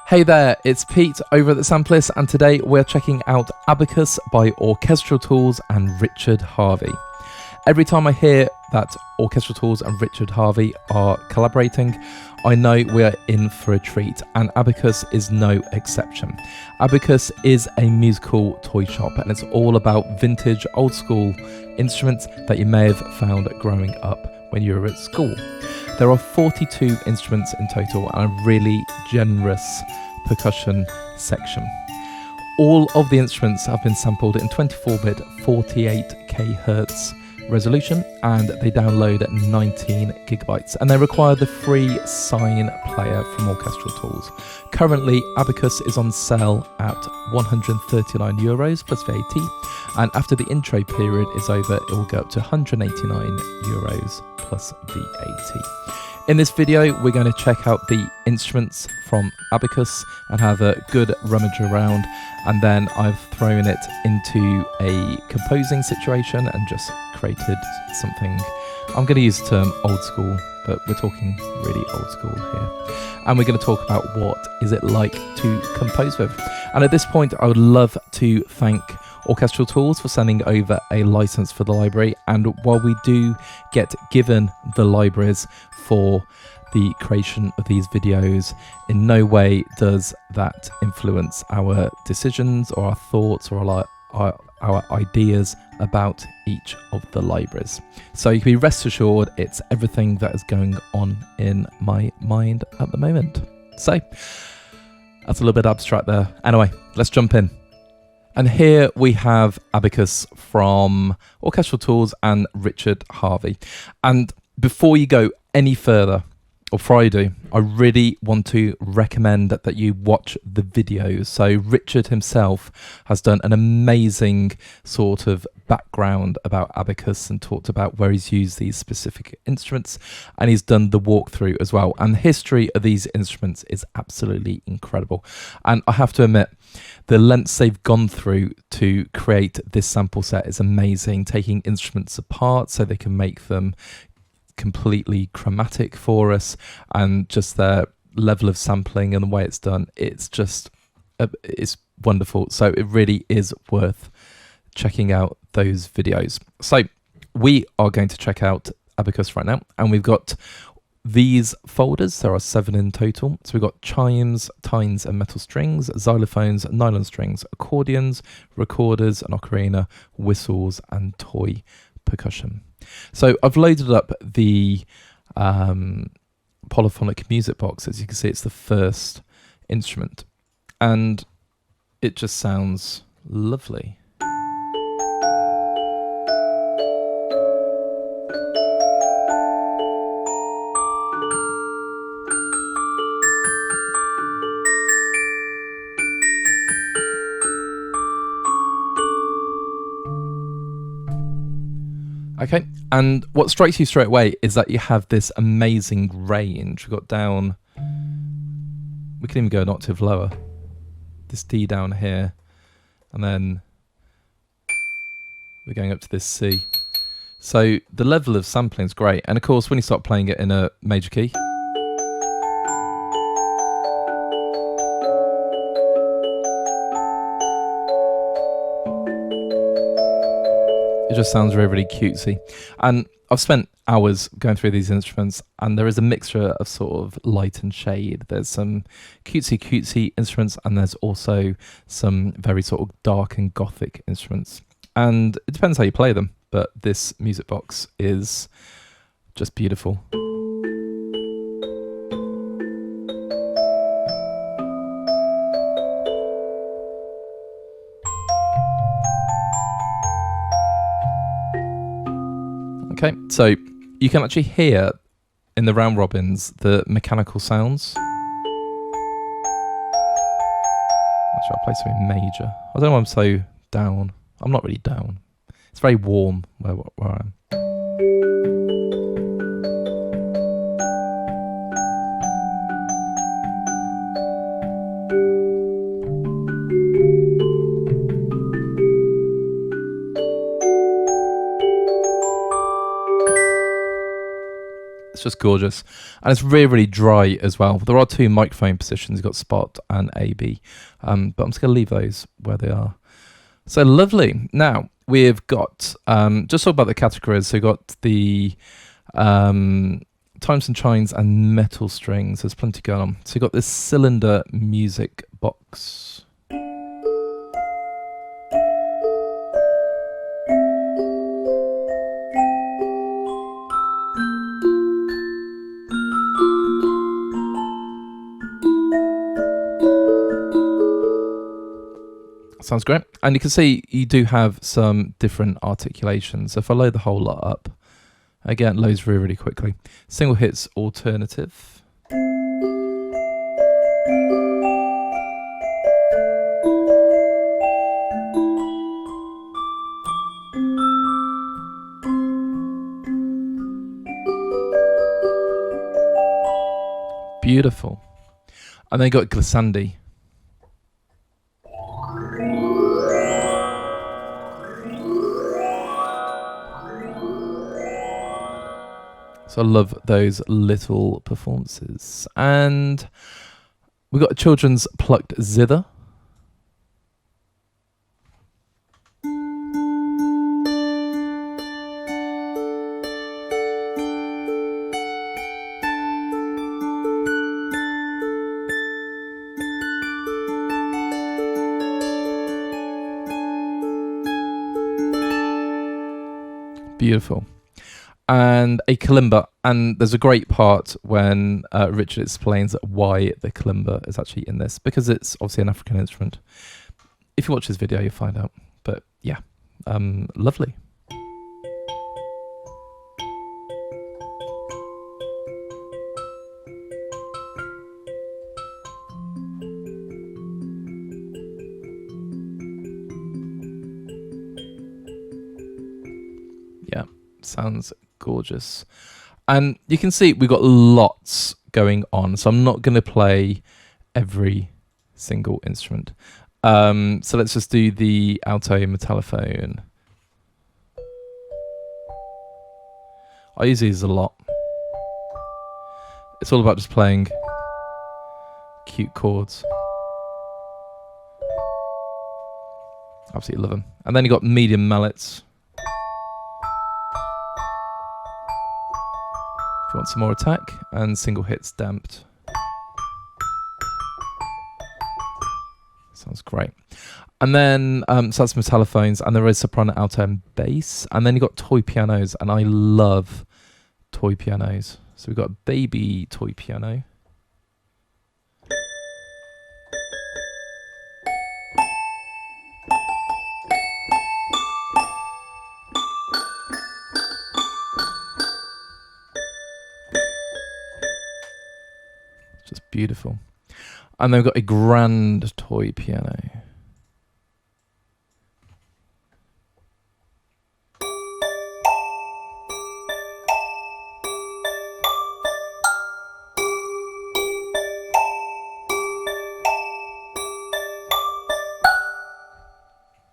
Hey there, it's Pete over at the Sampleist, and today we're checking out Abacus by Orchestral Tools and Richard Harvey. Every time I hear that Orchestral Tools and Richard Harvey are collaborating, I know we're in for a treat, and Abacus is no exception. Abacus is a musical toy shop, and it's all about vintage, old school instruments that you may have found growing up when you were at school. There are 42 instruments in total and a really generous percussion section. All of the instruments have been sampled in 24-bit 48k hertz resolution, and they download at 19 gigabytes, and they require the free Sign player from Orchestral Tools. Currently, Abacus is on sale at €139 plus VAT, and after the intro period is over, it will go up to €189 plus VAT. In this video, we're going to check out the instruments from Abacus and have a good rummage around, and then I've thrown it into a composing situation and just created something. I'm going to use the term old school, but we're talking really old school here. And we're going to talk about what is it like to compose with. And at this point, I would love to thank Orchestral Tools for sending over a license for the library, and while we do get given the libraries for the creation of these videos, in no way does that influence our decisions or our thoughts or our ideas about each of the libraries. So you can be rest assured it's everything that is going on in my mind at the moment. So that's a little bit abstract there. Anyway, let's jump in. And here we have Abacus from Orchestral Tools and Richard Harvey. And before you go any further, or before I do, I really want to recommend that you watch the videos. So Richard himself has done an amazing sort of background about Abacus and talked about where he's used these specific instruments, and he's done the walkthrough as well. And the history of these instruments is absolutely incredible. And I have to admit, the lengths they've gone through to create this sample set is amazing, taking instruments apart so they can make them completely chromatic for us, and just their level of sampling and the way it's done, it's just it's wonderful. So it really is worth checking out those videos. So we are going to check out Abacus right now, and we've got these folders. There are 7 in total. So we've got chimes, tines and metal strings, xylophones, nylon strings, accordions, recorders, an ocarina, whistles and toy percussion. So I've loaded up the polyphonic music box. As you can see, it's the first instrument, and it just sounds lovely. Okay, and what strikes you straight away is that you have this amazing range. We've got down, we can even go an octave lower, this D down here, and then we're going up to this C. So the level of sampling is great, and of course when you start playing it in a major key, it just sounds really, really cutesy. And I've spent hours going through these instruments, and there is a mixture of sort of light and shade. There's some cutesy instruments, and there's also some very sort of dark and gothic instruments. And it depends how you play them, but this music box is just beautiful. Okay, so you can actually hear in the round robins the mechanical sounds. Actually, I'll play something major. I don't know why I'm so down. I'm not really down. It's very warm where I am. It's just gorgeous. And it's really, really dry as well. There are 2 microphone positions. You've got spot and AB. But I'm just going to leave those where they are. So lovely. Now, we've got, just talk about the categories. So we've got the times and chines and metal strings. There's plenty going on. So you've got this cylinder music box. Sounds great. And you can see you do have some different articulations. So if I load the whole lot up, again, it loads really, really quickly. Single hits alternative. Beautiful. And then you got glissandi. So I love those little performances. And we've got a children's plucked zither. Beautiful. And a kalimba, and there's a great part when Richard explains why the kalimba is actually in this, because it's obviously an African instrument. If you watch this video, you'll find out. But yeah, lovely. Yeah, sounds gorgeous. And you can see we've got lots going on, so I'm not going to play every single instrument. So let's just do the alto metallophone. I use these a lot. It's all about just playing cute chords. Absolutely love them. And then you got medium mallets. If you want some more attack, and single hits damped. Sounds great. And then, so that's metallophones, and there is soprano, alto, and bass. And then you've got toy pianos, and I love toy pianos. So we've got a baby toy piano. Just beautiful. And then we've got a grand toy piano.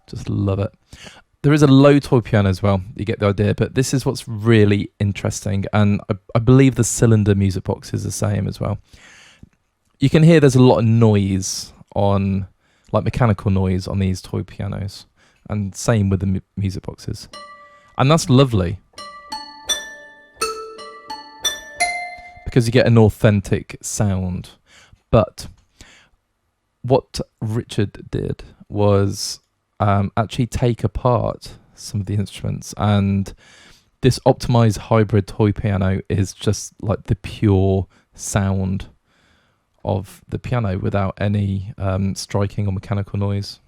Just love it. There is a low toy piano as well, you get the idea, but this is what's really interesting, and I believe the cylinder music box is the same as well. You can hear there's a lot of noise on, like mechanical noise on these toy pianos, and same with the music boxes. And that's lovely, because you get an authentic sound. But what Richard did was actually take apart some of the instruments, and this optimized hybrid toy piano is just like the pure sound of the piano without any striking or mechanical noise.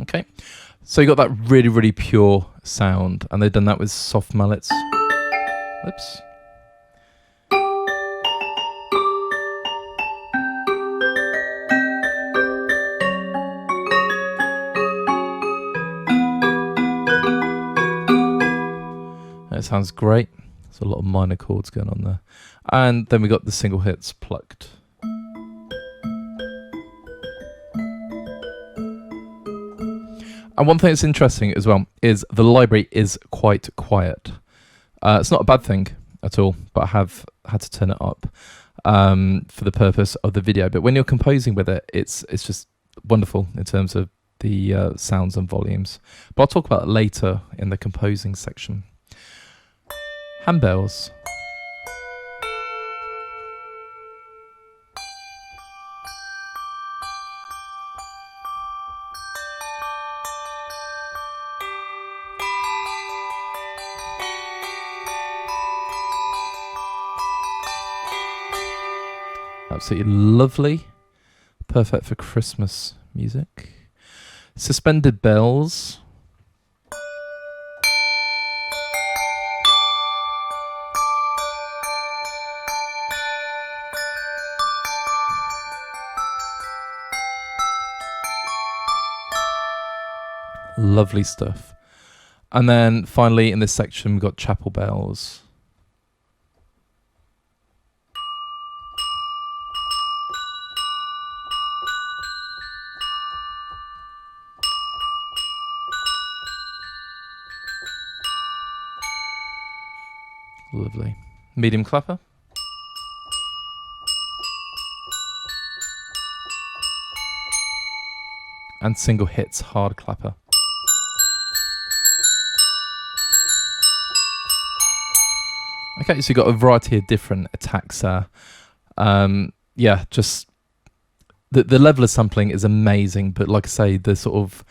Okay, so you got that really, really pure sound, and they've done that with soft mallets. Whoops. It sounds great. There's a lot of minor chords going on there. And then we got the single hits plucked. And one thing that's interesting as well is the library is quite quiet. It's not a bad thing at all, but I have had to turn it up for the purpose of the video. But when you're composing with it, it's just wonderful in terms of the sounds and volumes. But I'll talk about it later in the composing section. Handbells. Absolutely lovely. Perfect for Christmas music. Suspended bells. Lovely stuff. And then finally in this section we've got chapel bells. Lovely. Medium clapper. And single hits hard clapper. Okay, so you've got a variety of different attacks there. Yeah, just the level of sampling is amazing, but like I say, the sort of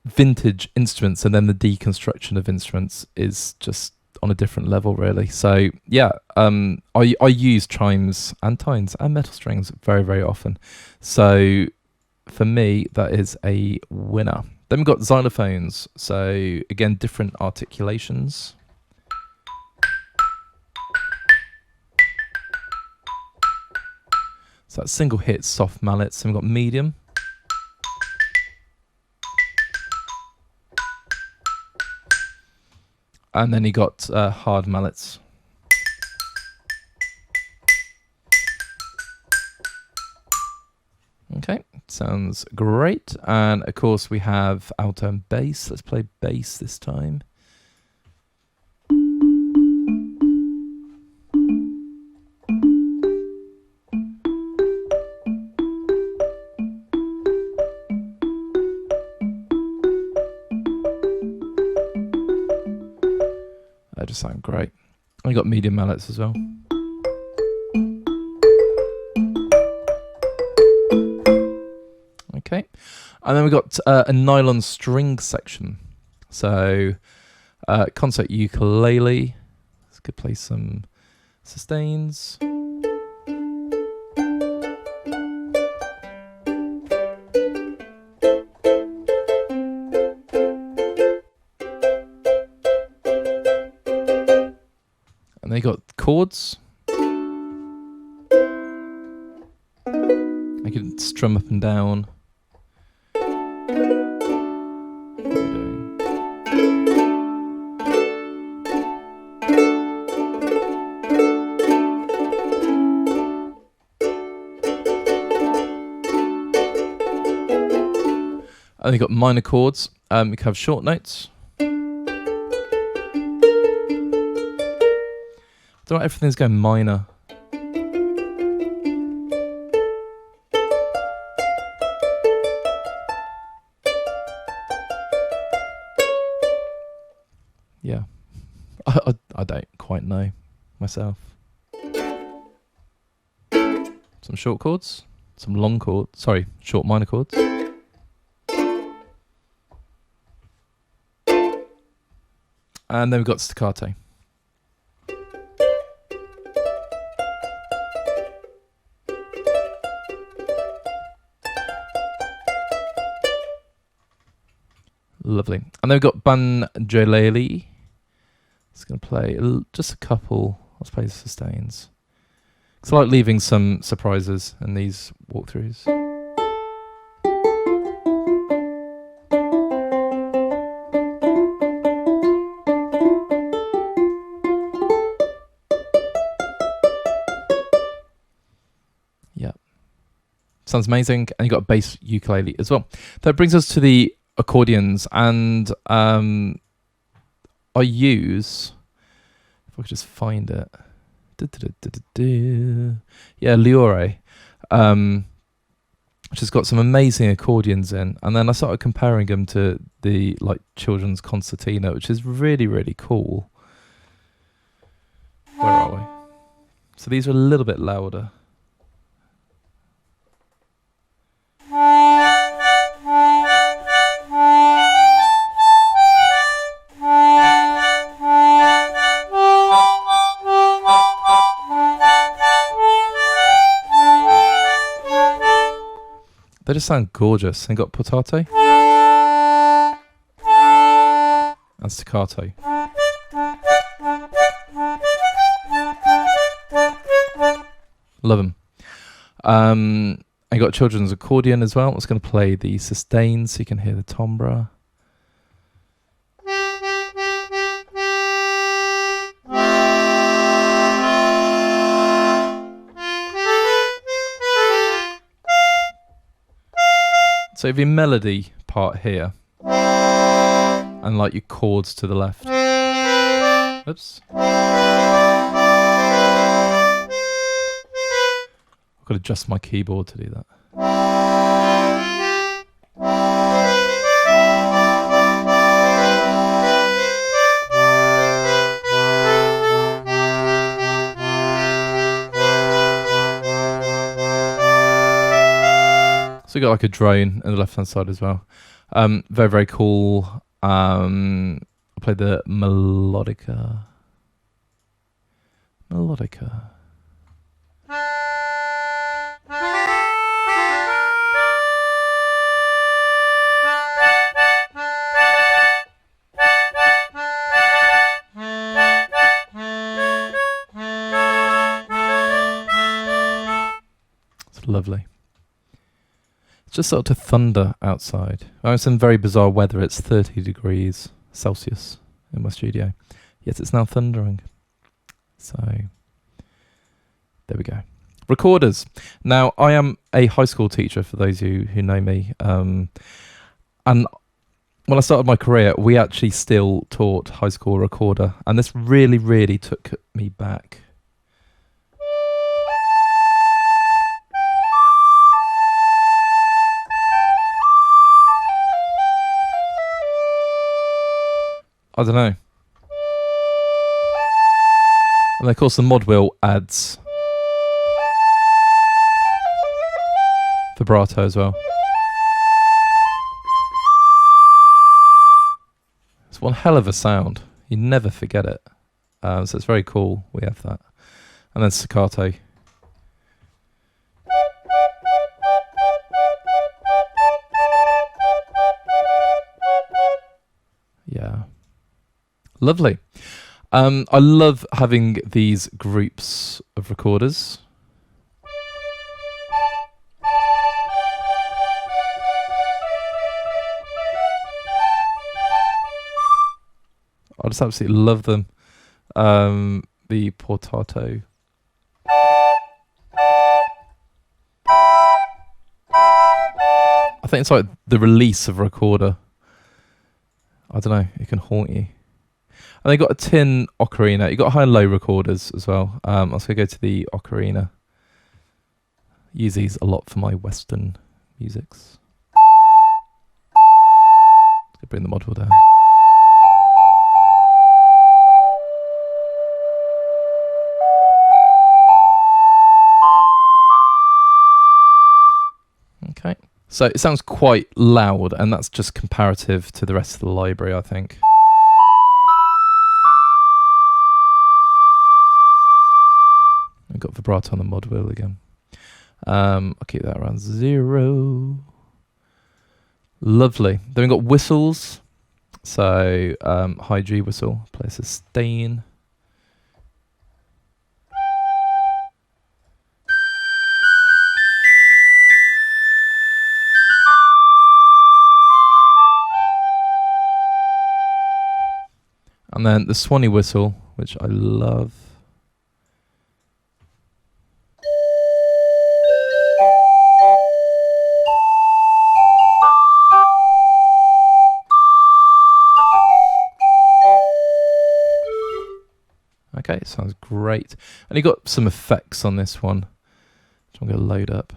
vintage instruments and then the deconstruction of instruments is just on a different level, really. So yeah, I use chimes and tines and metal strings very, very often. So for me, that is a winner. Then we've got xylophones. So again, different articulations. So that's single hit, soft mallets. And we've got medium. And then you got hard mallets. Okay, sounds great. And of course we have alto and bass. Let's play bass this time. They just sound great. I got medium mallets as well. Okay, and then we've got a nylon string section. So concert ukulele. Let's go play some sustains. And they got chords. I can strum up and down. And you got minor chords. You can have short notes. Don't know, everything's going minor. Yeah, I don't quite know myself. Some short chords, some long chords. Sorry, short minor chords. And then we've got staccato. Lovely. And then we've got banjolele. Just going to play just a couple. Let's play the sustains. Because I like leaving some surprises in these walkthroughs. Yep. Sounds amazing. And you've got a bass ukulele as well. That brings us to the accordions. And I use, if I could just find it. Yeah, Liore, which has got some amazing accordions in, and then I started comparing them to the children's concertina, which is really, really cool. Where are we? So these are a little bit louder. They just sound gorgeous. They got portato and staccato. Love them. I got children's accordion as well. I was going to play the sustain so you can hear the timbre. So you have your melody part here, and your chords to the left. Oops. I've got to adjust my keyboard to do that. So we got a drone on the left hand side as well. Very, very cool. I played the melodica. It's lovely. It's just started to thunder outside. It's in very bizarre weather. It's 30 degrees Celsius in my studio. Yes, it's now thundering. So, there we go. Recorders. Now, I am a high school teacher, for those of you who know me. And when I started my career, we actually still taught high school recorder. And this really, really took me back. I don't know. And of course the mod wheel adds vibrato as well. It's one hell of a sound. You never forget it. So it's very cool. We have that. And then staccato. Yeah. Lovely. I love having these groups of recorders. I just absolutely love them. The portato. I think it's like the release of a recorder. I don't know, it can haunt you. And they got a tin ocarina. You got high and low recorders as well. I was going to go to the ocarina. Use these a lot for my Western musics. Let's bring the mod wheel down. Okay. So it sounds quite loud, and that's just comparative to the rest of the library, I think. I've got vibrato on the mod wheel again. I'll keep that around 0. Lovely. Then we've got whistles. So high G whistle, play sustain. And then the Swanee whistle, which I love. Okay, sounds great. And you got some effects on this one, which I'm going to load up.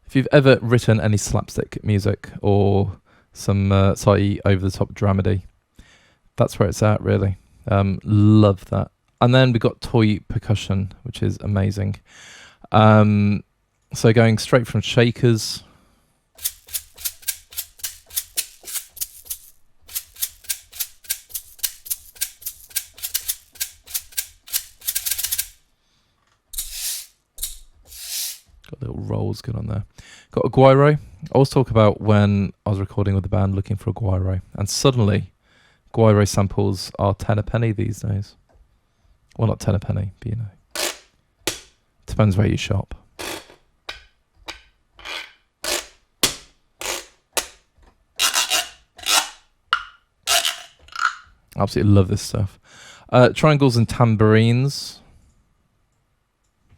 If you've ever written any slapstick music or some slightly over-the-top dramedy, that's where it's at, really. Love that. And then we've got toy percussion, which is amazing. So going straight from shakers. Got little rolls good on there. Got a guiro. I always talk about when I was recording with the band looking for a guiro, and suddenly guiro samples are 10 a penny these days. Well, not 10 a penny, but you know. Depends where you shop. Absolutely love this stuff. Triangles and tambourines.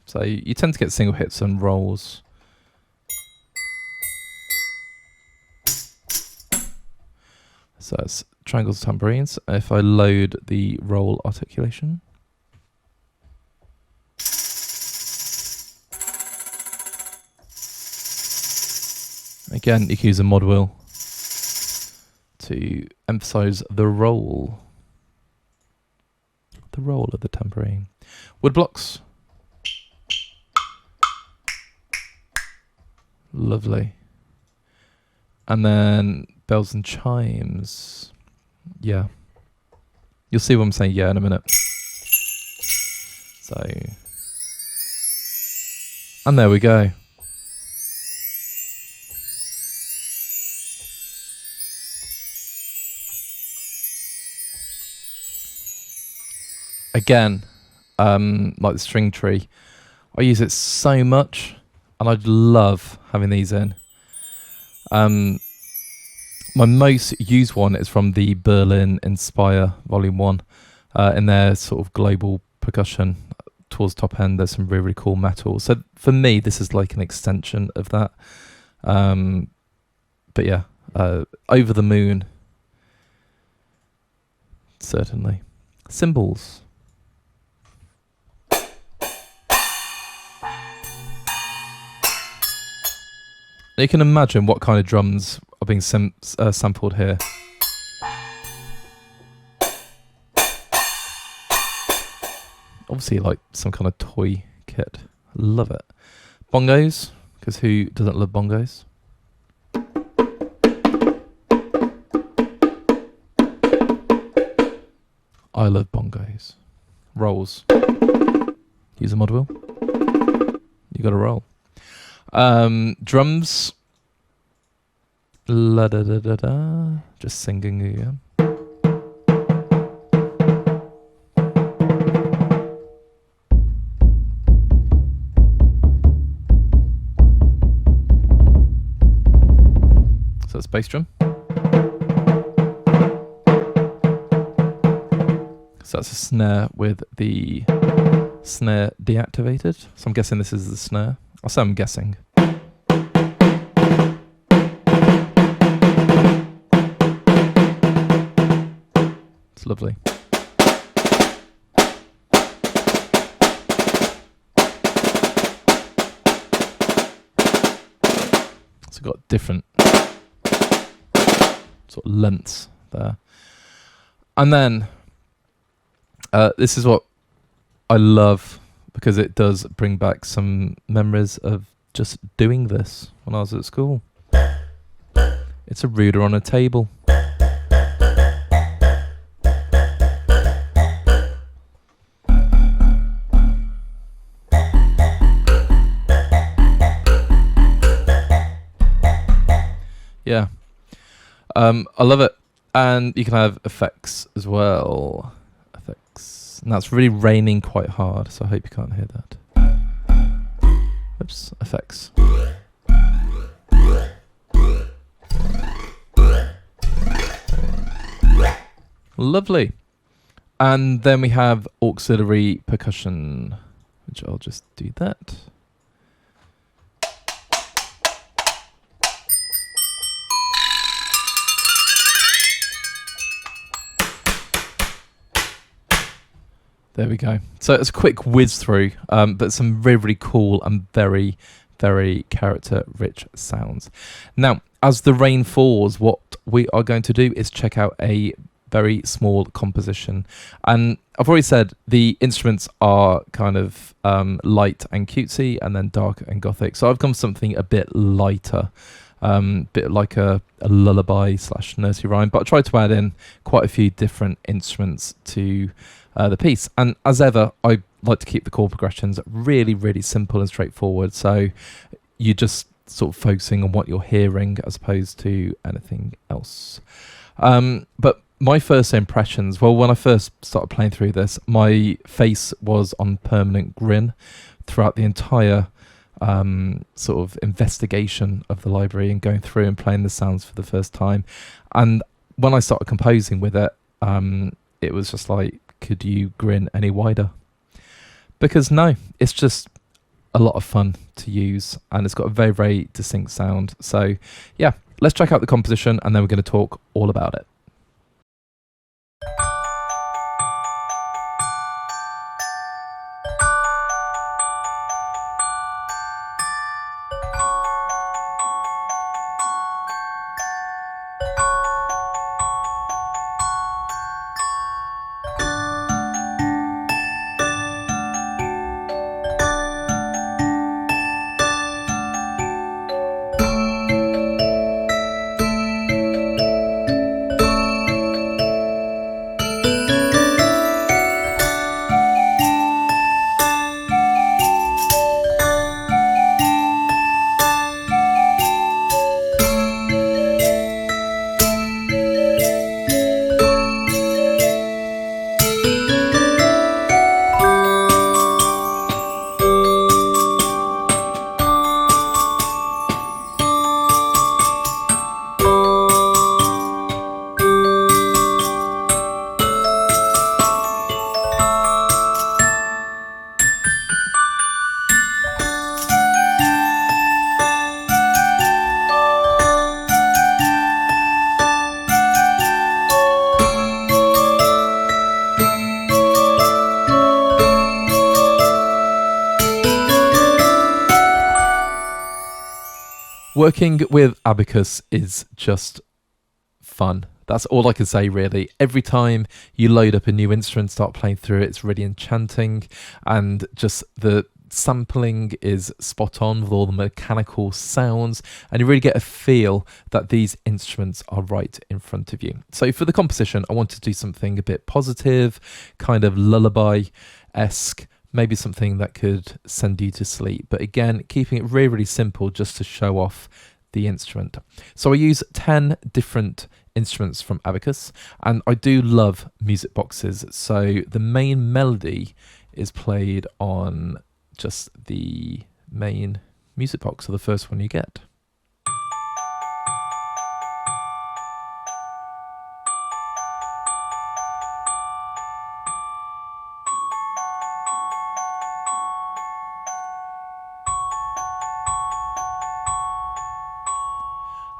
So you tend to get single hits and rolls. So it's triangles and tambourines. If I load the roll articulation. Again, you can use a mod wheel to emphasize the roll. The roll of the tambourine. Wood blocks. Lovely. And then bells and chimes. Yeah. You'll see what I'm saying yeah in a minute. So. And there we go. Again, like the string tree, I use it so much, and I love having these in. My most used one is from the Berlin Inspire Volume 1. In their sort of global percussion towards top end, there's some really, really cool metal. So for me, this is like an extension of that. But yeah, over the moon, certainly. Cymbals. You can imagine what kind of drums are being sampled here. Obviously like some kind of toy kit. Love it. Bongos, because who doesn't love bongos? I love bongos. Rolls. Use a mod wheel. You got a roll. Drums. La da da da da. Just singing again. So that's bass drum. So that's a snare with the snare deactivated. So I'm guessing this is the snare. I'll say I'm guessing. It's lovely. So got different sort of lengths there. And then this is what I love, because it does bring back some memories of just doing this when I was at school. It's a ruler on a table. Yeah. I love it. And you can have effects as well. Effects. And that's really raining quite hard, so I hope you can't hear that. Oops, effects. Lovely. And then we have auxiliary percussion, which I'll just do that. There we go. So it's a quick whiz through, but some really, really cool and very, very character-rich sounds. Now, as the rain falls, what we are going to do is check out a very small composition. And I've already said the instruments are kind of light and cutesy, and then dark and gothic. So I've gone for something a bit lighter, bit like a lullaby / nursery rhyme, but I tried to add in quite a few different instruments to the piece. And as ever, I like to keep the chord progressions really, really simple and straightforward. So you're just sort of focusing on what you're hearing as opposed to anything else. But my first impressions, well, when I first started playing through this, my face was on permanent grin throughout the entire sort of investigation of the library and going through and playing the sounds for the first time. And when I started composing with it, it was just like, could you grin any wider? Because no, it's just a lot of fun to use, and it's got a very, very distinct sound. So yeah, let's check out the composition, and then we're going to talk all about it. Working with Abacus is just fun. That's all I can say, really. Every time you load up a new instrument, start playing through it, it's really enchanting, and just the sampling is spot on with all the mechanical sounds, and you really get a feel that these instruments are right in front of you. So for the composition, I wanted to do something a bit positive, kind of lullaby-esque, maybe something that could send you to sleep. But again, keeping it really, really simple just to show off the instrument. So I use 10 different instruments from Abacus, and I do love music boxes. So the main melody is played on just the main music box, so the first one you get.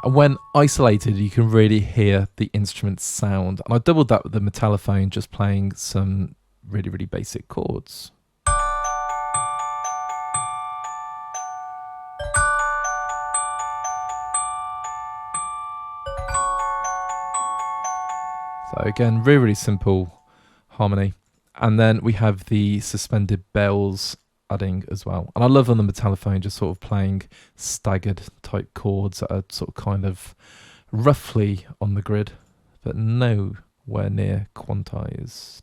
And when isolated, you can really hear the instrument sound. And I doubled that with the metallophone, just playing some really, really basic chords. So again, really, really simple harmony. And then we have the suspended bells adding as well. And I love on the metallophone just sort of playing staggered type chords that are sort of kind of roughly on the grid, but nowhere near quantized.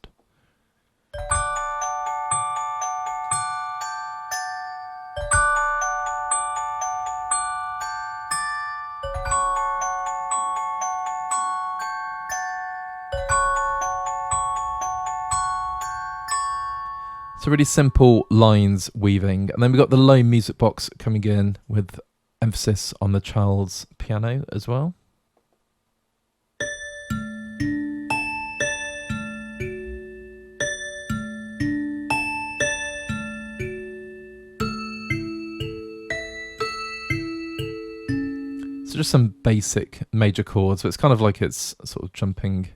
So really simple lines weaving, and then we've got the low music box coming in with emphasis on the child's piano as well. So just some basic major chords, but it's kind of like it's sort of jumping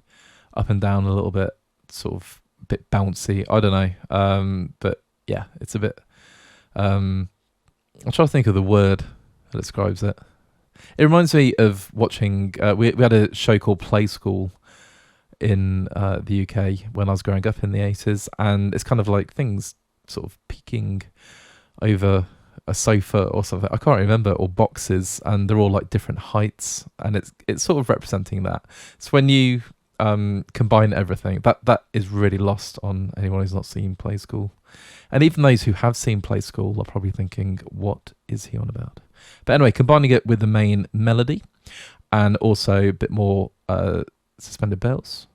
up and down a little bit, sort of a bit bouncy. I don't know, but yeah, it's a bit. I'm trying to think of the word that describes it. It reminds me of watching. We had a show called Play School in the UK when I was growing up in the 80s, and it's kind of like things sort of peeking over a sofa or something, I can't remember, or boxes, and they're all like different heights, and it's sort of representing that. So when you combine everything, that is really lost on anyone who's not seen Play School, and even those who have seen Play School are probably thinking, what is he on about? But anyway, combining it with the main melody and also a bit more suspended bells.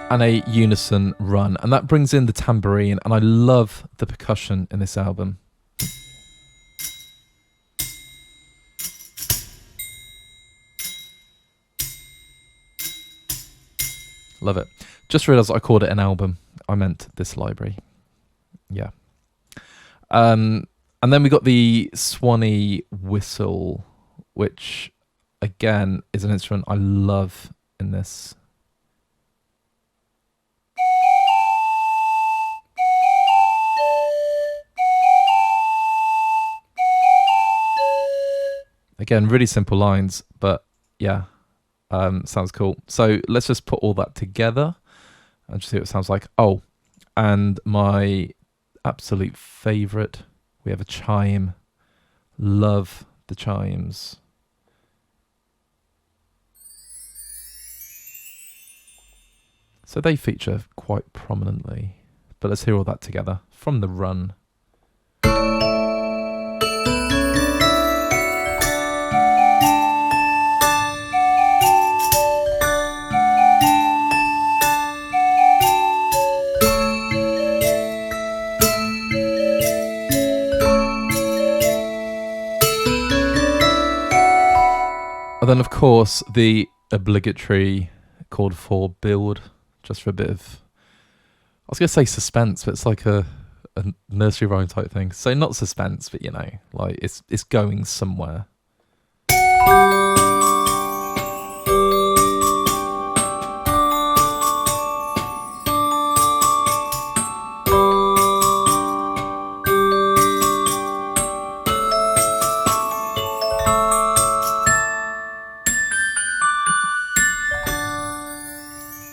And a unison run, and that brings in the tambourine, and I love the percussion in this album. Love it. Just realised I called it an album. I meant this library. Yeah. And then we got the Swanee whistle, which again is an instrument I love in this. Again, really simple lines, but yeah, sounds cool. So let's just put all that together and just see what it sounds like. Oh, and my absolute favourite, we have a chime. Love the chimes. So they feature quite prominently, but let's hear all that together from the run. And then, of course, the obligatory chord 4 build, just for a bit of, I was going to say suspense, but it's like a nursery rhyme type thing. So not suspense, but you know, like it's going somewhere.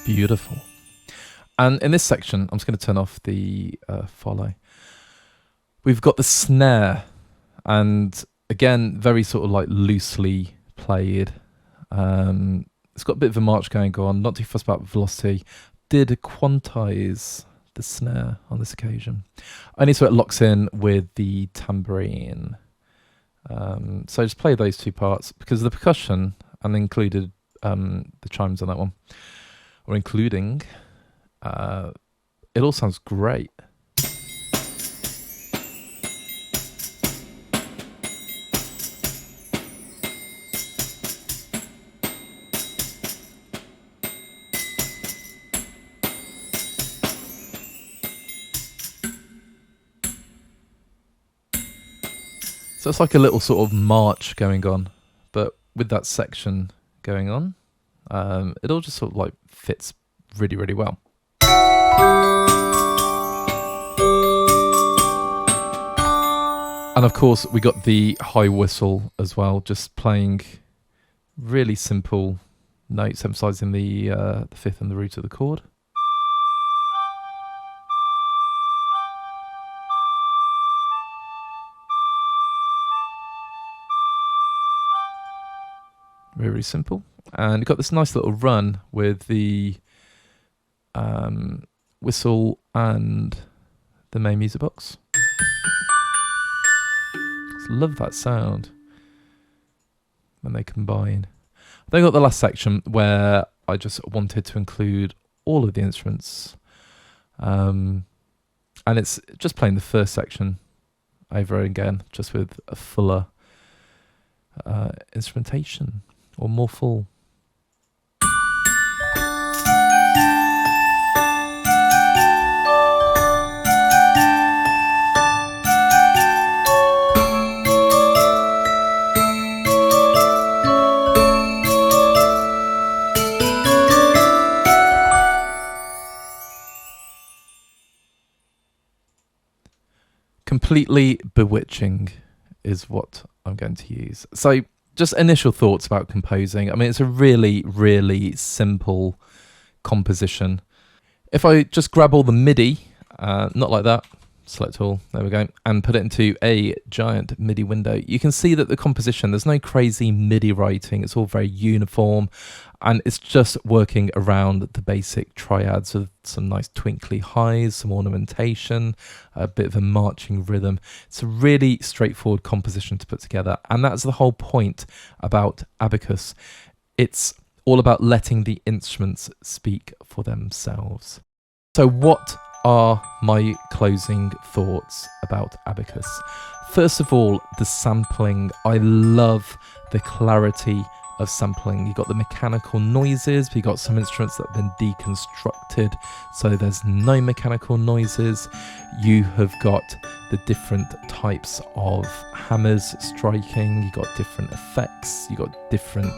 Beautiful. And in this section, I'm just going to turn off the follow. We've got the snare, and again, very sort of like loosely played. It's got a bit of a march going on, not too fussed about velocity. Did quantize the snare on this occasion, only so it locks in with the tambourine. So just play those two parts, because the percussion, and included the chimes on that one, or including, it all sounds great. So it's like a little sort of march going on, but with that section going on, it all just sort of like fits really, really well. And of course, we got the high whistle as well, just playing really simple notes, emphasizing the fifth and the root of the chord. Very, very simple. And you've got this nice little run with the whistle and the main music box. Just love that sound when they combine. Then got the last section where I just wanted to include all of the instruments, and it's just playing the first section over again, just with a fuller instrumentation, or more full. Completely bewitching is what I'm going to use. So just initial thoughts about composing. I mean, it's a really, really simple composition. If I just grab all the MIDI, not like that, select all, there we go, and put it into a giant MIDI window, you can see that the composition, there's no crazy MIDI writing, it's all very uniform, and it's just working around the basic triads with some nice twinkly highs, some ornamentation, a bit of a marching rhythm. It's a really straightforward composition to put together, and that's the whole point about Abacus. It's all about letting the instruments speak for themselves. So what are my closing thoughts about Abacus? First of all, the sampling. I love the clarity of sampling. You've got the mechanical noises, but you've got some instruments that have been deconstructed, so there's no mechanical noises. You have got the different types of hammers striking, you've got different effects, you've got different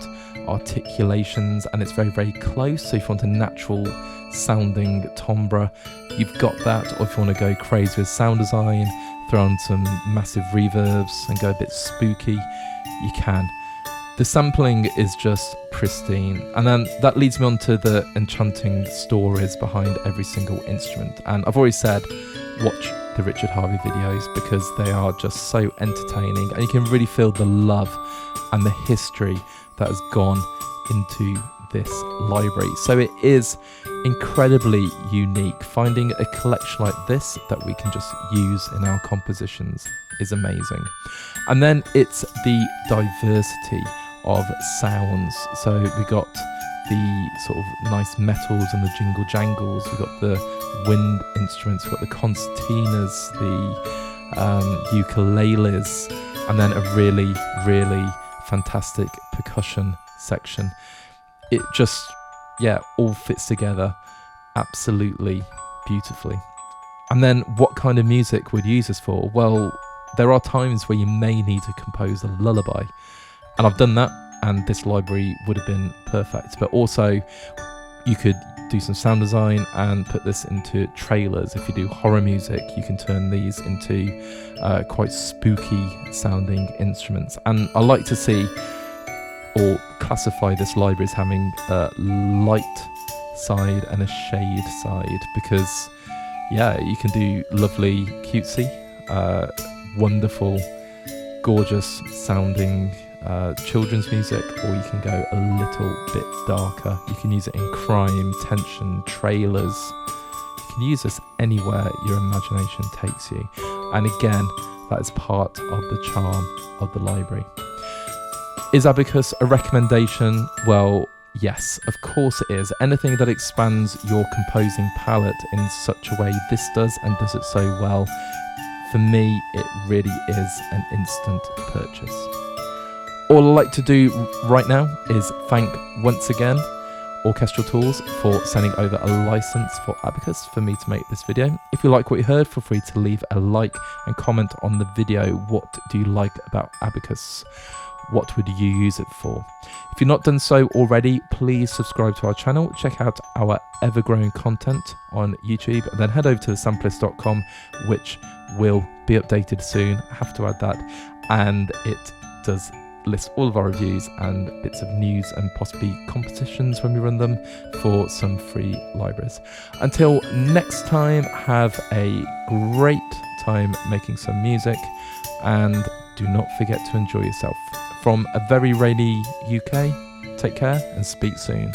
articulations, and it's very, very close. So if you want a natural sounding timbre, you've got that, or if you want to go crazy with sound design, throw on some massive reverbs and go a bit spooky, you can. The sampling is just pristine, and then that leads me on to the enchanting stories behind every single instrument. And I've always said, watch the Richard Harvey videos because they are just so entertaining, and you can really feel the love and the history that has gone into this library. So it is incredibly unique. Finding a collection like this that we can just use in our compositions is amazing. And then it's the diversity of sounds. So we got the sort of nice metals and the jingle jangles, we've got the wind instruments, we've got the concertinas, the ukuleles, and then a really, really fantastic percussion section. It just, yeah, all fits together absolutely beautifully. And then what kind of music would you use this for? Well, there are times where you may need to compose a lullaby, and I've done that, and this library would have been perfect. But also you could do some sound design and put this into trailers. If you do horror music, you can turn these into quite spooky sounding instruments. And I like to see or classify this library as having a light side and a shade side, because yeah, you can do lovely cutesy, wonderful, gorgeous sounding children's music, or you can go a little bit darker. You can use it in crime, tension, trailers. You can use this anywhere your imagination takes you. And again, that is part of the charm of the library. Is Abacus a recommendation? Well, yes, of course it is. Anything that expands your composing palette in such a way this does, and does it so well, for me, it really is an instant purchase. All I'd like to do right now is thank once again Orchestral Tools for sending over a license for Abacus for me to make this video. If you like what you heard, feel free to leave a like and comment on the video. What do you like about Abacus? What would you use it for? If you've not done so already, please subscribe to our channel, check out our ever-growing content on YouTube, and then head over to thesampleist.com, which will be updated soon. I have to add that. And it does list all of our reviews and bits of news and possibly competitions when we run them for some free libraries. Until next time, have a great time making some music, and do not forget to enjoy yourself. From a very rainy UK, take care and speak soon.